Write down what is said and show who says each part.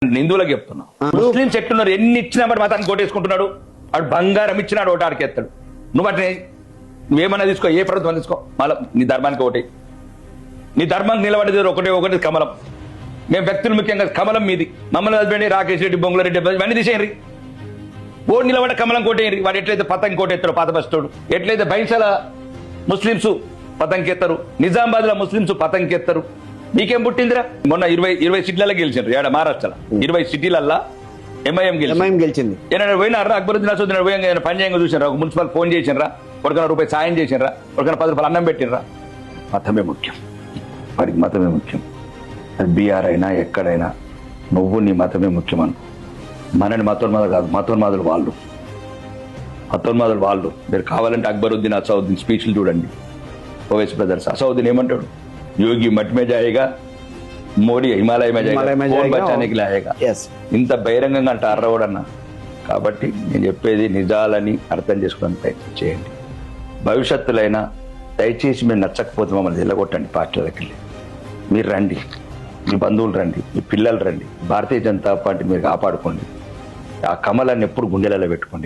Speaker 1: హిందువులకు చెప్తున్నా, ముస్లింస్ ఎట్లున్నారు, ఎన్ని ఇచ్చినా మరి మతానికి ఓటేసుకుంటున్నాడు. వాడు బంగారం ఇచ్చినాడు ఓటు ఆడికెత్తాడు. నువ్వు అట్నే నువ్వేమన్నా తీసుకో, ఏ ప్రభుత్వం తీసుకో, మళ్ళీ నీ ధర్మానికి ఓటే. నీ ధర్మానికి నిలబడేది ఒకటి కమలం. మేము వ్యక్తులు ముఖ్యంగా కమలం మీది. మమ్మల్ని హస్బెండ్ రాకేష్ రెడ్డి, బొంగులరెడ్డి ఇవన్నీ తీసేయండి. ఓటు నిలబడ కమలం కోటేయండి. వాడు ఎట్లయితే పతంగి కోటెత్తాడు పాత బస్తోడు, ఎట్లయితే బైసల ముస్లింస్ పతంగి ఎత్తారు, నిజామాబాద్ లో ముస్లింస్ పతంగి ఎత్తారు. మీకేం పుట్టిందిరా? మొన్న 20 సిటీలలో గెలిచిండ్రు. ఏడ మహారాష్ట్రలో 20 సిటీలల్లా ఎంఐఎం గెలిచింది. ఏమైనా పోయినారా? అక్బరుద్దీన్ అసదుద్దీన్ పోయి పని చేయంగా చూసినరా? ఒక మున్సిపల్ ఫోన్ చేసినరా? ఒకరికైనా రూపాయి సాయం చేసినరా? ఒకరికైనా 10 రూపాయలు అన్నం పెట్టినరా? మతమే ముఖ్యం, వాడికి మతమే ముఖ్యం. అది బీఆర్ అయినా ఎక్కడైనా నువ్వు నీ మతమే ముఖ్యం అను. మనని మతోన్మాదులు కాదు, మతోన్మాదులు వాళ్ళు. మీరు కావాలంటే అక్బరుద్దీన్ అసదుద్దీన్ స్పీచ్లు చూడండి. ఓవైసీ బ్రదర్స్ అసదుద్దీన్ ఏమంటాడు? యోగి మట్ మే జాయేగా, మోడీ హిమాలయ మే జాయేగా. ఇంత బహిరంగంగా అంటే అర్రవడన్నా. కాబట్టి నేను చెప్పేది నిజాలని అర్థం చేసుకోవడానికి ప్రయత్నం చేయండి. భవిష్యత్తులైనా దయచేసి మీరు నచ్చకపోతే మమ్మల్ని వెళ్ళగొట్టండి. పార్టీలకి వెళ్ళి మీరు రండి, మీ బంధువులు రండి, మీ పిల్లలు రండి. భారతీయ జనతా పార్టీ మీరు కాపాడుకోండి. ఆ కమలాన్ని ఎప్పుడు గుండెలలో పెట్టుకోండి.